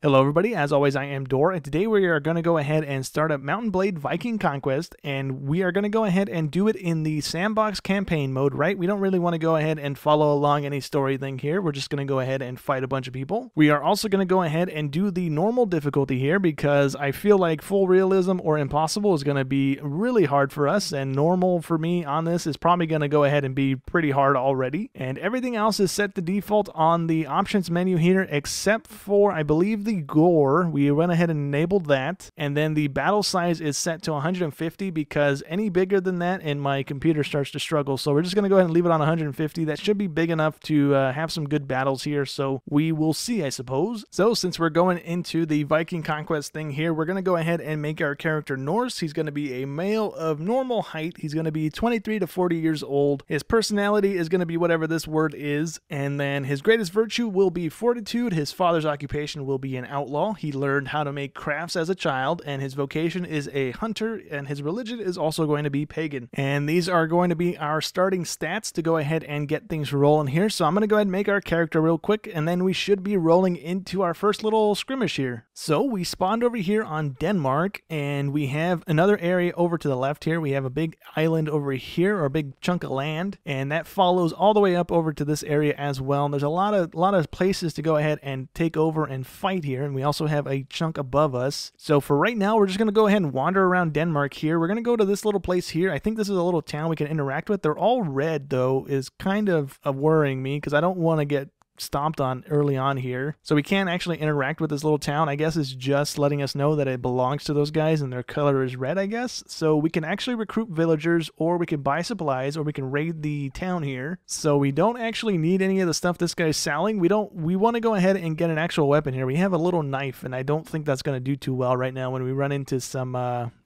Hello everybody, as always I am Dor, and today we are going to go ahead and start up Mountain Blade Viking Conquest, and we are going to go ahead and do it in the sandbox campaign mode, right? We don't really want to go ahead and follow along any story thing here. We're just going to go ahead and fight a bunch of people. We are also going to go ahead and do the normal difficulty here because I feel like full realism or impossible is going to be really hard for us, and normal for me on this is probably going to go ahead and be pretty hard already. And everything else is set to default on the options menu here except for, I believe, the gore. We went ahead and enabled that, and then the battle size is set to 150 because any bigger than that and my computer starts to struggle, so we're just going to go ahead and leave it on 150. That should be big enough to have some good battles here, so we will see, I suppose. So since we're going into the Viking Conquest thing here, we're going to go ahead and make our character Norse. He's going to be a male of normal height. He's going to be 23 to 40 years old. His personality is going to be whatever this word is, and then his greatest virtue will be fortitude. His father's occupation will be an outlaw. He learned how to make crafts as a child, and his vocation is a hunter, and his religion is also going to be pagan. And these are going to be our starting stats to go ahead and get things rolling here. So I'm going to go ahead and make our character real quick, and then we should be rolling into our first little skirmish here. So we spawned over here on Denmark, and we have another area over to the left here. We have a big island over here, or a big chunk of land, and that follows all the way up over to this area as well. And there's a lot of places to go ahead and take over and fight here, and we also have a chunk above us. So for right now, we're just going to go ahead and wander around Denmark here. We're going to go to this little place here. I think this is a little town we can interact with. They're all red, though, is kind of worrying me because I don't want to get stomped on early on here. So we can't actually interact with this little town. I guess it's just letting us know that it belongs to those guys and their color is red, I guess. So we can actually recruit villagers, or we can buy supplies, or we can raid the town here. So we don't actually need any of the stuff this guy's selling. We want to go ahead and get an actual weapon here. We have a little knife, and I don't think that's going to do too well right now when we run into some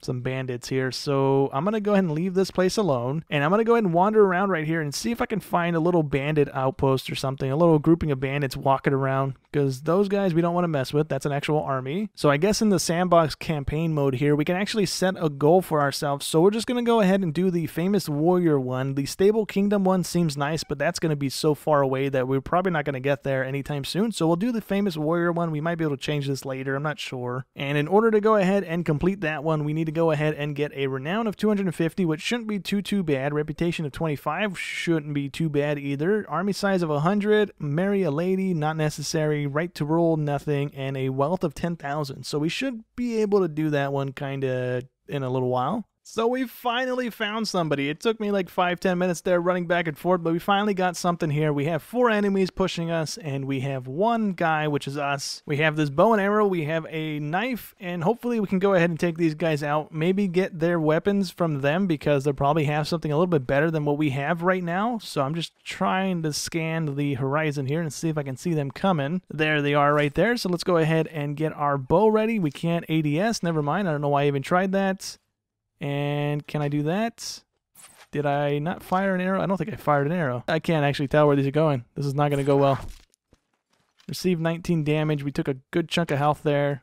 bandits here. So I'm going to go ahead and leave this place alone, and I'm going to go ahead and wander around right here and see if I can find a little bandit outpost or something, a little grouping of bandits walking around, because those guys we don't want to mess with. That's an actual army. So I guess in the sandbox campaign mode here, we can actually set a goal for ourselves. So we're just going to go ahead and do the famous warrior one. The stable kingdom one seems nice, but that's going to be so far away that we're probably not going to get there anytime soon. So we'll do the famous warrior one. We might be able to change this later. I'm not sure. And in order to go ahead and complete that one, we need to go ahead and get a renown of 250, which shouldn't be too bad. Reputation of 25 shouldn't be too bad either. Army size of 100. Marry a lady, not necessary. Right to rule, nothing. And a wealth of 10,000. So we should be able to do that one kind of in a little while. So we finally found somebody. It took me like 5-10 minutes there running back and forth, but we finally got something here. We have 4 enemies pushing us, and we have 1 guy, which is us. We have this bow and arrow, we have a knife, and hopefully we can go ahead and take these guys out. Maybe get their weapons from them because they'll probably have something a little bit better than what we have right now. So I'm just trying to scan the horizon here and see if I can see them coming. There they are right there. So let's go ahead and get our bow ready. We can't ADS, never mind. I don't know why I even tried that. And can I do that? Did I not fire an arrow? I don't think I fired an arrow. I can't actually tell where these are going. This is not going to go well. Received 19 damage. We took a good chunk of health there.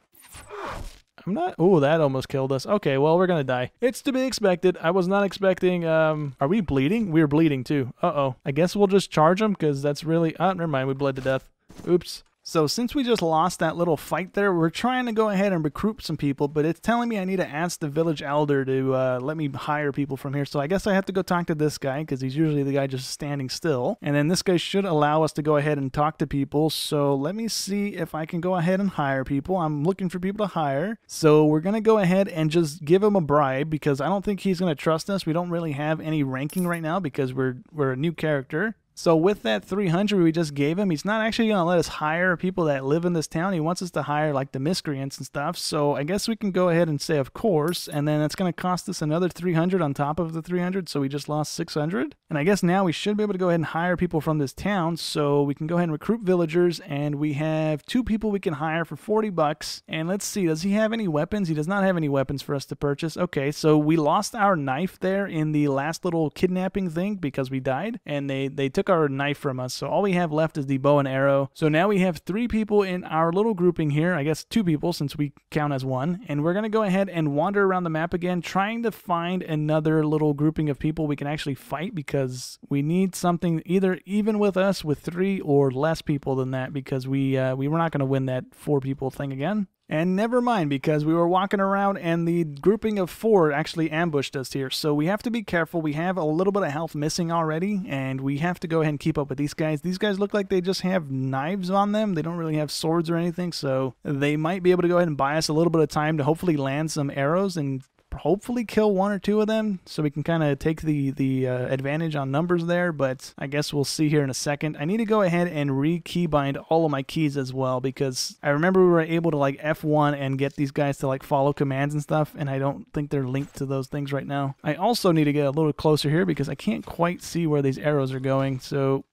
I'm not... Oh, that almost killed us. Okay, well, we're going to die. It's to be expected. I was not expecting... Are we bleeding? We're bleeding, too. Uh-oh. I guess we'll just charge them, because that's really... Oh, never mind. We bled to death. Oops. So since we just lost that little fight there, we're trying to go ahead and recruit some people, but it's telling me I need to ask the village elder to let me hire people from here. So I guess I have to go talk to this guy because he's usually the guy just standing still. And then this guy should allow us to go ahead and talk to people. So let me see if I can go ahead and hire people. I'm looking for people to hire. So we're going to go ahead and just give him a bribe because I don't think he's going to trust us. We don't really have any ranking right now because we're a new character. So with that 300 we just gave him, he's not actually going to let us hire people that live in this town. He wants us to hire like the miscreants and stuff. So I guess we can go ahead and say of course, and then that's going to cost us another 300 on top of the 300. So we just lost 600. And I guess now we should be able to go ahead and hire people from this town. So we can go ahead and recruit villagers, and we have 2 people we can hire for 40 bucks. And let's see, does he have any weapons? He does not have any weapons for us to purchase. Okay, so we lost our knife there in the last little kidnapping thing because we died, and they took took our knife from us, so all we have left is the bow and arrow. So now we have 3 people in our little grouping here. I guess 2 people since we count as 1. And we're going to go ahead and wander around the map again, trying to find another little grouping of people we can actually fight, because we need something either even with us with 3 or less people than that, because we were not going to win that 4 people thing again. And never mind, because we were walking around and the grouping of 4 actually ambushed us here. So we have to be careful. We have a little bit of health missing already, and we have to go ahead and keep up with these guys. These guys look like they just have knives on them. They don't really have swords or anything, so they might be able to go ahead and buy us a little bit of time to hopefully land some arrows and hopefully kill 1 or 2 of them, so we can kind of take the advantage on numbers there. But I guess we'll see here in a second. I need to go ahead and re-keybind all of my keys as well, because I remember we were able to like F1 and get these guys to like follow commands and stuff, and I don't think they're linked to those things right now. I also need to get a little closer here because I can't quite see where these arrows are going, so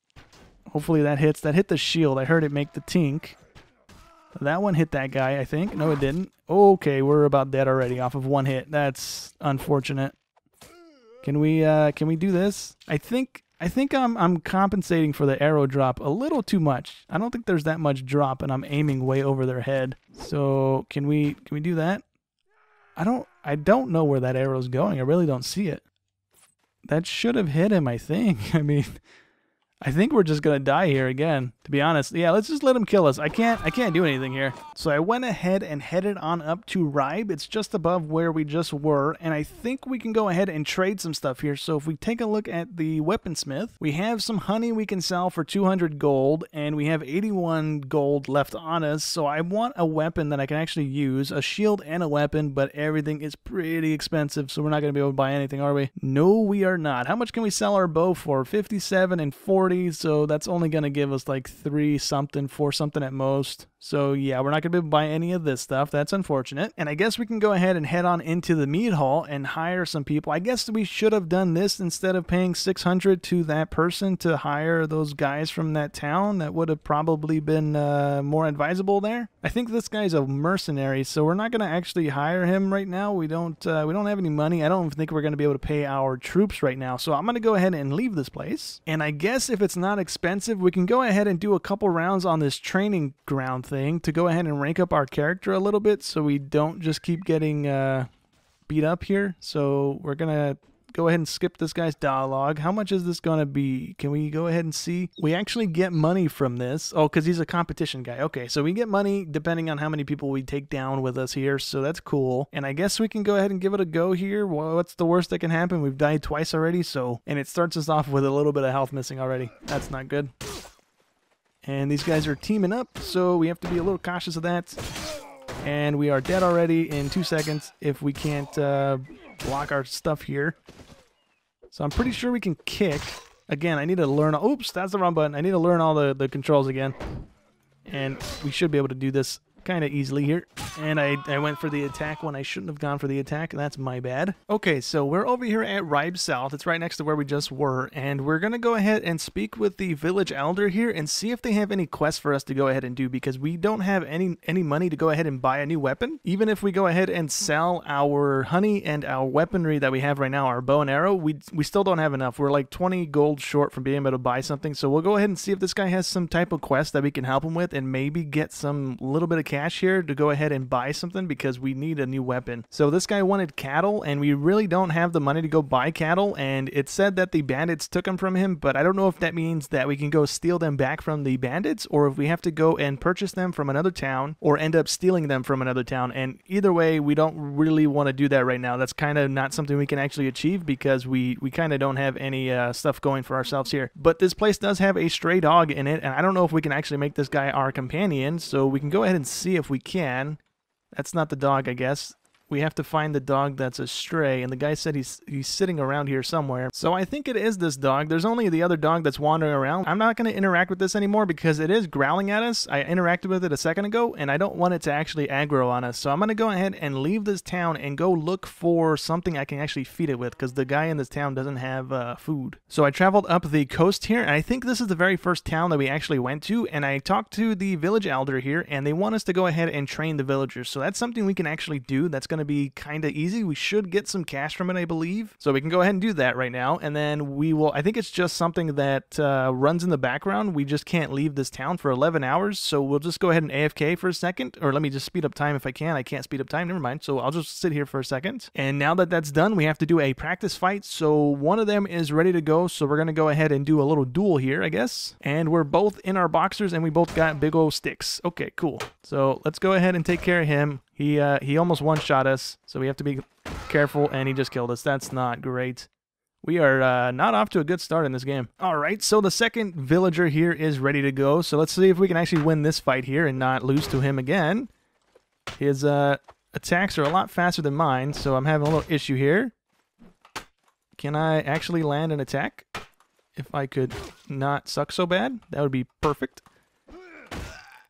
hopefully that hits. That hit the shield. I heard it make the tink. That one hit that guy, I think. No, it didn't. Okay, we're about dead already off of 1 hit. That's unfortunate. Can we do this? I think I'm compensating for the arrow drop a little too much. I don't think there's that much drop, and I'm aiming way over their head. So can we do that? I don't know where that arrow's going. I really don't see it. That should have hit him, I think. I mean, I think we're just gonna die here again, to be honest. Yeah, let's just let him kill us. I can't do anything here. So I went ahead and headed on up to Ribe. It's just above where we just were, and I think we can go ahead and trade some stuff here. So if we take a look at the weaponsmith, we have some honey we can sell for 200 gold, and we have 81 gold left on us. So I want a weapon that I can actually use, a shield and a weapon, but everything is pretty expensive, so we're not gonna be able to buy anything, are we? No, we are not. How much can we sell our bow for? 57 and 40. So that's only going to give us like 3 something, 4 something at most. So yeah, we're not going to be able to buy any of this stuff. That's unfortunate. And I guess we can go ahead and head on into the mead hall and hire some people. I guess we should have done this instead of paying 600 to that person to hire those guys from that town. That would have probably been more advisable there. I think this guy's a mercenary, so we're not going to actually hire him right now. We don't have any money. I don't think we're going to be able to pay our troops right now. So I'm going to go ahead and leave this place. And I guess if it's not expensive, we can go ahead and do a couple rounds on this training ground thing to go ahead and rank up our character a little bit, so we don't just keep getting beat up here. So we're gonna go ahead and skip this guy's dialogue. How much is this gonna be? Can we go ahead and see? We actually get money from this. Oh, because he's a competition guy. Okay, so we get money depending on how many people we take down with us here, so that's cool. And I guess we can go ahead and give it a go here. What's the worst that can happen? We've died twice already, so, and it starts us off with a little bit of health missing already. That's not good. And these guys are teaming up, so we have to be a little cautious of that. And we are dead already in 2 seconds if we can't block our stuff here. So I'm pretty sure we can kick. Again, I need to learn... Oops, that's the wrong button. I need to learn all the controls again. And we should be able to do this kind of easily here. And I went for the attack when I shouldn't have gone for the attack. That's my bad. Okay, so we're over here at Ribe South. It's right next to where we just were. And we're going to go ahead and speak with the village elder here and see if they have any quests for us to go ahead and do, because we don't have any money to go ahead and buy a new weapon. Even if we go ahead and sell our honey and our weaponry that we have right now, our bow and arrow, we still don't have enough. We're like 20 gold short from being able to buy something. So we'll go ahead and see if this guy has some type of quest that we can help him with and maybe get some little bit of cash here to go ahead and buy something, because we need a new weapon. So this guy wanted cattle, and we really don't have the money to go buy cattle, and it said that the bandits took them from him, but I don't know if that means that we can go steal them back from the bandits, or if we have to go and purchase them from another town, or end up stealing them from another town. And either way, we don't really want to do that right now. That's kind of not something we can actually achieve, because we kind of don't have any stuff going for ourselves here. But this place does have a stray dog in it, and I don't know if we can actually make this guy our companion, so we can go ahead and see if we can. That's not the dog, I guess. We have to find the dog that's a stray, and the guy said he's sitting around here somewhere. So I think it is this dog. There's only the other dog that's wandering around. I'm not going to interact with this anymore because it is growling at us. I interacted with it a second ago, and I don't want it to actually aggro on us. So I'm going to go ahead and leave this town and go look for something I can actually feed it with, because the guy in this town doesn't have food. So I traveled up the coast here, and I think this is the very first town that we actually went to, and I talked to the village elder here, and they want us to go ahead and train the villagers. So that's something we can actually do. That's going going to be kind of easy. We should get some cash from it, I believe. So we can go ahead and do that right now. And then we will, I think it's just something that runs in the background. We just can't leave this town for 11 hours. So we'll just go ahead and AFK for a second. Or let me just speed up time if I can. I can't speed up time. Never mind. So I'll just sit here for a second. And now that that's done, we have to do a practice fight. So one of them is ready to go. So we're going to go ahead and do a little duel here, I guess. And we're both in our boxers and we both got big old sticks. Okay, cool. So let's go ahead and take care of him. He almost one-shot us, so we have to be careful, and he just killed us. That's not great. We are not off to a good start in this game. All right, so the second villager here is ready to go. So let's see if we can actually win this fight here and not lose to him again. His attacks are a lot faster than mine, so I'm having a little issue here. Can I actually land an attack? If I could not suck so bad, that would be perfect.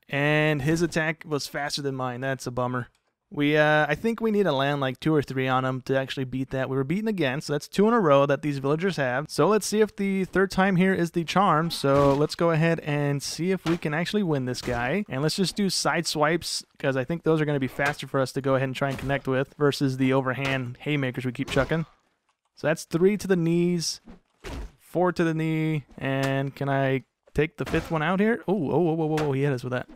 And his attack was faster than mine. That's a bummer. I think we need to land like 2 or 3 on him to actually beat that. We were beaten again, so that's 2 in a row that these villagers have. So let's see if the third time here is the charm. So let's go ahead and see if we can actually win this guy. And let's just do side swipes, because I think those are going to be faster for us to go ahead and try and connect with versus the overhand haymakers we keep chucking. So that's 3 to the knees, 4 to the knee, and can I take the 5th one out here? Oh, he hit us with that.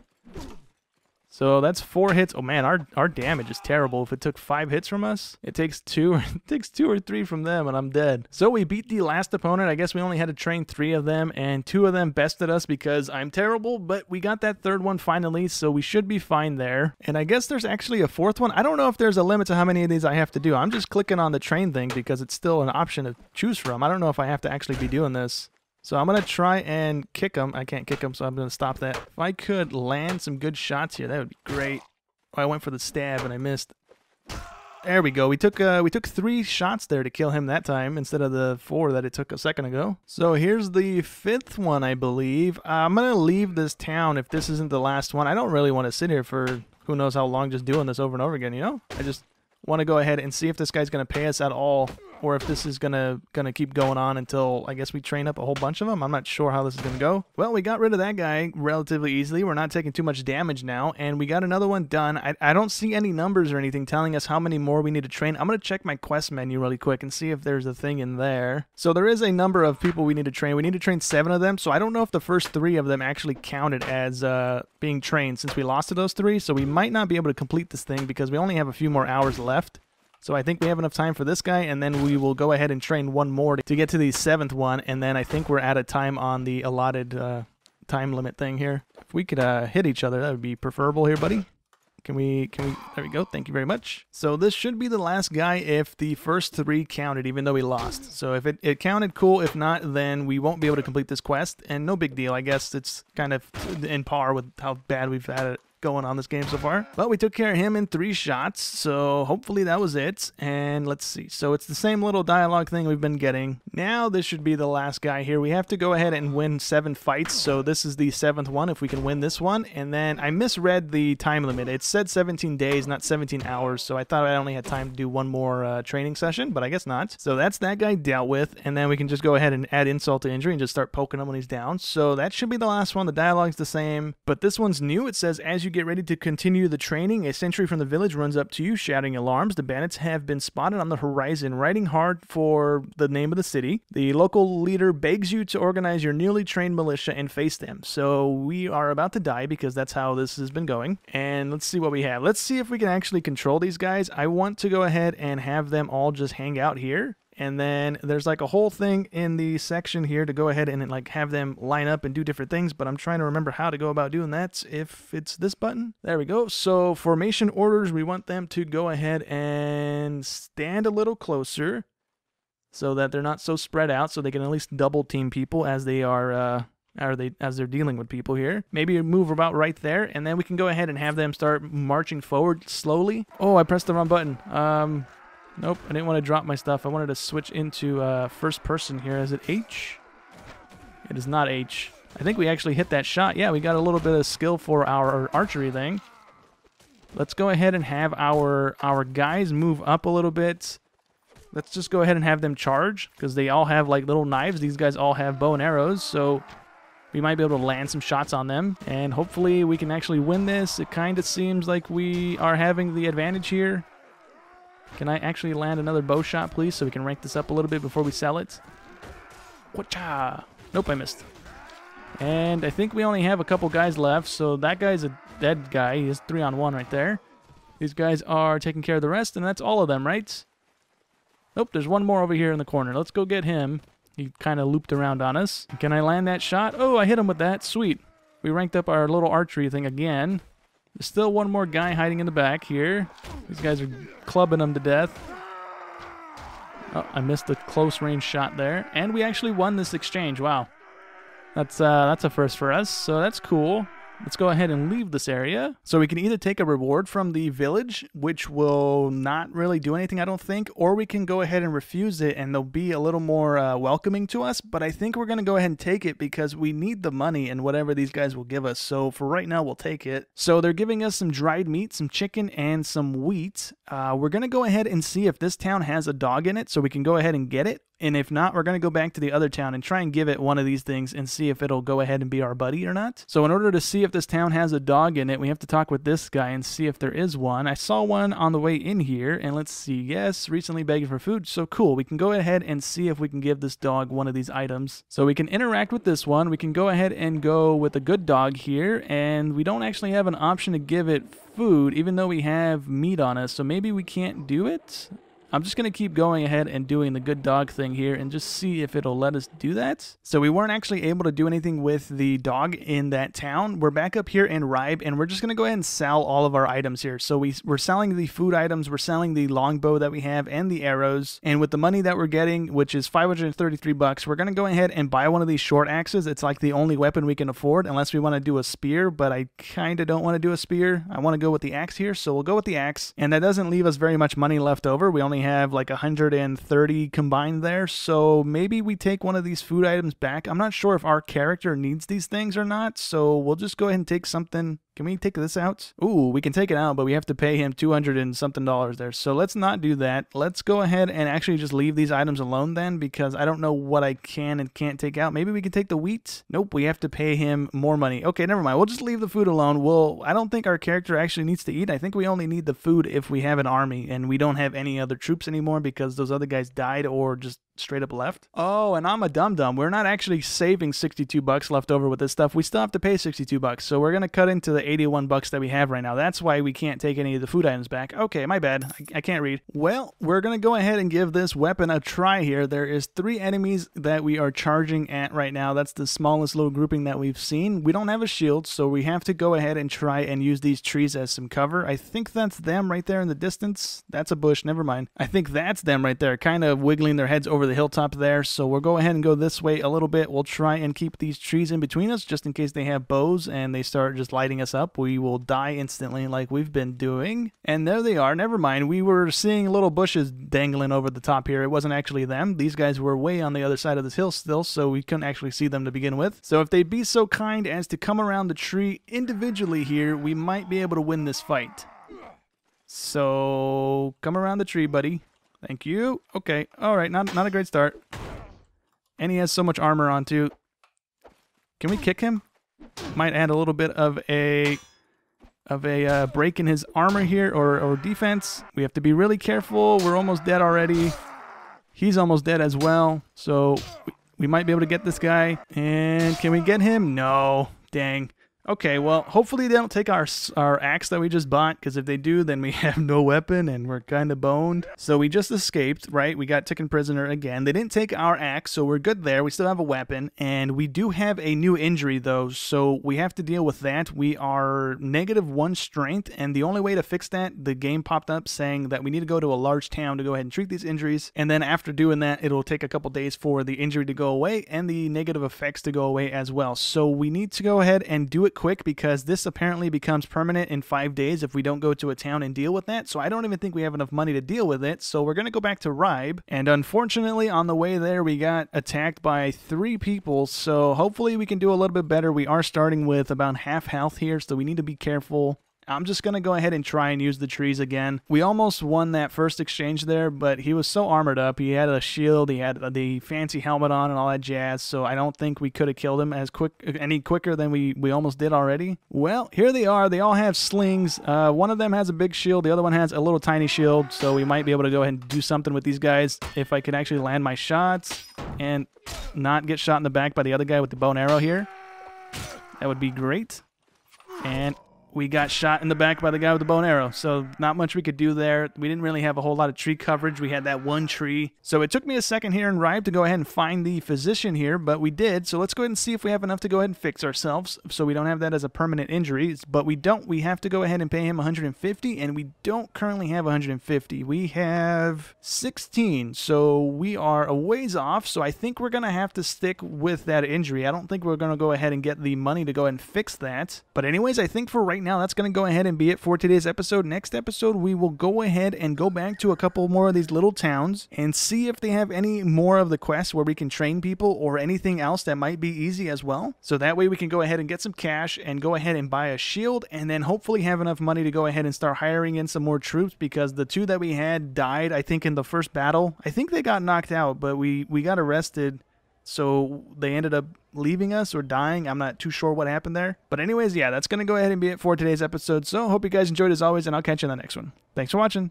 So that's 4 hits. Oh man, our damage is terrible. If it took 5 hits from us, it takes 2 or 3 from them and I'm dead. So we beat the last opponent. I guess we only had to train 3 of them and 2 of them bested us because I'm terrible, but we got that 3rd one finally, so we should be fine there. And I guess there's actually a 4th one. I don't know if there's a limit to how many of these I have to do. I'm just clicking on the train thing because it's still an option to choose from. I don't know if I have to actually be doing this. So I'm going to try and kick him. I can't kick him, so I'm going to stop that. If I could land some good shots here, that would be great. Oh, I went for the stab and I missed. There we go. We took 3 shots there to kill him that time instead of the 4 that it took a second ago. So here's the 5th one, I believe. I'm going to leave this town if this isn't the last one. I don't really want to sit here for who knows how long just doing this over and over again, you know? I just want to go ahead and see if this guy's going to pay us at all, or if this is gonna keep going on until, I guess, we train up a whole bunch of them. I'm not sure how this is gonna go. Well, we got rid of that guy relatively easily. We're not taking too much damage now, and we got another one done. I don't see any numbers or anything telling us how many more we need to train. I'm gonna check my quest menu really quick and see if there's a thing in there. So there is a number of people we need to train. We need to train 7 of them, so I don't know if the first 3 of them actually counted as being trained since we lost to those 3, so we might not be able to complete this thing because we only have a few more hours left. So I think we have enough time for this guy, and then we will go ahead and train 1 more to get to the 7th one, and then I think we're out of time on the allotted time limit thing here. If we could hit each other, that would be preferable here, buddy. Can we, there we go, thank you very much. So this should be the last guy if the first 3 counted, even though we lost. So if it counted, cool. If not, then we won't be able to complete this quest, and no big deal. I guess it's kind of in par with how bad we've had it going on this game so far. But we took care of him in 3 shots, so hopefully that was it. And let's see, so it's the same little dialogue thing we've been getting. Now this should be the last guy here. We have to go ahead and win 7 fights, so this is the 7th one if we can win this one. And then I misread the time limit. It said 17 days, not 17 hours, so I thought I only had time to do 1 more training session, but I guess not. So that's that guy dealt with, and then we can just go ahead and add insult to injury and just start poking him when he's down. So that should be the last one. The dialogue's the same, but this one's new. It says, as you get ready to continue the training, a sentry from the village runs up to you, shouting alarms. The bandits have been spotted on the horizon, riding hard for the name of the city. The local leader begs you to organize your newly trained militia and face them. So we are about to die because that's how this has been going. And let's see what we have. Let's see if we can actually control these guys. I want to go ahead and have them all just hang out here. And then there's like a whole thing in the section here to go ahead and like have them line up and do different things, but I'm trying to remember how to go about doing that. If it's this button, there we go. So formation orders, we want them to go ahead and stand a little closer so that they're not so spread out, so they can at least double team people as they are as they're dealing with people here. Maybe move about right there, and then we can go ahead and have them start marching forward slowly. Oh, I pressed the wrong button. Nope, I didn't want to drop my stuff. I wanted to switch into first person here. Is it H? It is not H. I think we actually hit that shot. Yeah, we got a little bit of skill for our archery thing. Let's go ahead and have our guys move up a little bit. Let's just go ahead and have them charge, because they all have like little knives. These guys all have bow and arrows, so we might be able to land some shots on them, and hopefully we can actually win this. It kind of seems like we are having the advantage here. Can I actually land another bow shot, please, so we can rank this up a little bit before we sell it? Whatcha? Nope, I missed. And I think we only have a couple guys left, so that guy's a dead guy. He is 3-on-1 right there. These guys are taking care of the rest, and that's all of them, right? Nope, there's one more over here in the corner. Let's go get him. He kind of looped around on us. Can I land that shot? Oh, I hit him with that. Sweet. We ranked up our little archery thing again. There's still one more guy hiding in the back here. These guys are clubbing him to death. Oh, I missed a close range shot there. And we actually won this exchange. Wow. That's a first for us, so that's cool. Let's go ahead and leave this area. So we can either take a reward from the village, which will not really do anything, I don't think, or we can go ahead and refuse it, and they'll be a little more welcoming to us. But I think we're going to go ahead and take it because we need the money and whatever these guys will give us. So for right now, we'll take it. So they're giving us some dried meat, some chicken, and some wheat. We're going to go ahead and see if this town has a dog in it, so we can go ahead and get it. And if not, we're going to go back to the other town and try and give it one of these things and see if it'll go ahead and be our buddy or not. So in order to see if this town has a dog in it, we have to talk with this guy and see if there is one. I saw one on the way in here, and let's see. Yes, recently begging for food. So cool. We can go ahead and see if we can give this dog one of these items. So we can interact with this one. We can go ahead and go with a good dog here, and we don't actually have an option to give it food, even though we have meat on us. So maybe we can't do it. I'm just going to keep going ahead and doing the good dog thing here and just see if it'll let us do that. So we weren't actually able to do anything with the dog in that town. We're back up here in Ribe, and we're just going to go ahead and sell all of our items here. So we're selling the food items, we're selling the longbow that we have and the arrows. And with the money that we're getting, which is 533 bucks, we're going to go ahead and buy one of these short axes. It's like the only weapon we can afford unless we want to do a spear, but I kind of don't want to do a spear. I want to go with the axe here, so we'll go with the axe. And that doesn't leave us very much money left over. We only have like 130 combined there, so maybe we take one of these food items back. I'm not sure if our character needs these things or not, so we'll just go ahead and take something. Can we take this out? Ooh, we can take it out, but we have to pay him $200 and something there. So let's not do that. Let's go ahead and actually just leave these items alone then, because I don't know what I can and can't take out. Maybe we can take the wheat. Nope, we have to pay him more money. Okay, never mind. We'll just leave the food alone. I don't think our character actually needs to eat. I think we only need the food if we have an army and we don't have any other troops anymore because those other guys died or just straight up left. Oh, and I'm a dum-dum. We're not actually saving 62 bucks left over with this stuff. We still have to pay 62 bucks. So we're going to cut into the 81 bucks that we have right now. That's why we can't take any of the food items back. Okay, my bad. I can't read. Well, we're going to go ahead and give this weapon a try here. There is 3 enemies that we are charging at right now. That's the smallest little grouping that we've seen. We don't have a shield, so we have to go ahead and try and use these trees as some cover. I think that's them right there in the distance. That's a bush. Never mind. I think that's them right there, kind of wiggling their heads over the hilltop there. So we'll go ahead and go this way a little bit. We'll try and keep these trees in between us just in case they have bows and they start just lighting us up. We will die instantly like we've been doing. And there they are. Never mind. We were seeing little bushes dangling over the top here. It wasn't actually them. These guys were way on the other side of this hill still, so we couldn't actually see them to begin with. So if they'd be so kind as to come around the tree individually here, we might be able to win this fight. So come around the tree, buddy. Thank you. Okay. All right. Not a great start. And he has so much armor on too. Can we kick him? Might add a little bit of a break in his armor here or defense. We have to be really careful. We're almost dead already. He's almost dead as well. So we might be able to get this guy. And can we get him? No. Dang. Okay, well, hopefully they don't take our axe that we just bought, because if they do, then we have no weapon and we're kind of boned. So we just escaped, right? We got taken prisoner again. They didn't take our axe, so we're good there. We still have a weapon, and we do have a new injury, though, so we have to deal with that. We are -1 strength, and the only way to fix that, the game popped up saying that we need to go to a large town to go ahead and treat these injuries, and then after doing that, it'll take a couple days for the injury to go away and the negative effects to go away as well. So we need to go ahead and do it quick, because this apparently becomes permanent in 5 days if we don't go to a town and deal with that. So I don't even think we have enough money to deal with it. So we're going to go back to Ribe. And unfortunately, on the way there, we got attacked by 3 people. So hopefully we can do a little bit better. We are starting with about half health here, so we need to be careful. I'm just going to go ahead and try and use the trees again. We almost won that first exchange there, but he was so armored up. He had a shield, he had the fancy helmet on and all that jazz, so I don't think we could have killed him any quicker than we almost did already. Well, here they are. They all have slings. One of them has a big shield. The other one has a little tiny shield, so we might be able to go ahead and do something with these guys if I can actually land my shots and not get shot in the back by the other guy with the bow and arrow here. That would be great. And we got shot in the back by the guy with the bow and arrow, so not much we could do there. We didn't really have a whole lot of tree coverage. We had that one tree. So it took me a second here in Rive to go ahead and find the physician here, but we did. So let's go ahead and see if we have enough to go ahead and fix ourselves so we don't have that as a permanent injury. But we don't. We have to go ahead and pay him 150, and we don't currently have 150. We have 16, so we are a ways off. So I think we're going to have to stick with that injury. I don't think we're going to go ahead and get the money to go ahead and fix that. But anyways, I think for right now, that's going to go ahead and be it for today's episode. Next episode, we will go ahead and go back to a couple more of these little towns and see if they have any more of the quests where we can train people or anything else that might be easy as well. So that way we can go ahead and get some cash and go ahead and buy a shield, and then hopefully have enough money to go ahead and start hiring in some more troops, because the two that we had died, I think, in the first battle. I think they got knocked out, but we got arrested. So they ended up leaving us or dying. I'm not too sure what happened there. But anyways, yeah, that's going to go ahead and be it for today's episode. So hope you guys enjoyed as always, and I'll catch you in the next one. Thanks for watching.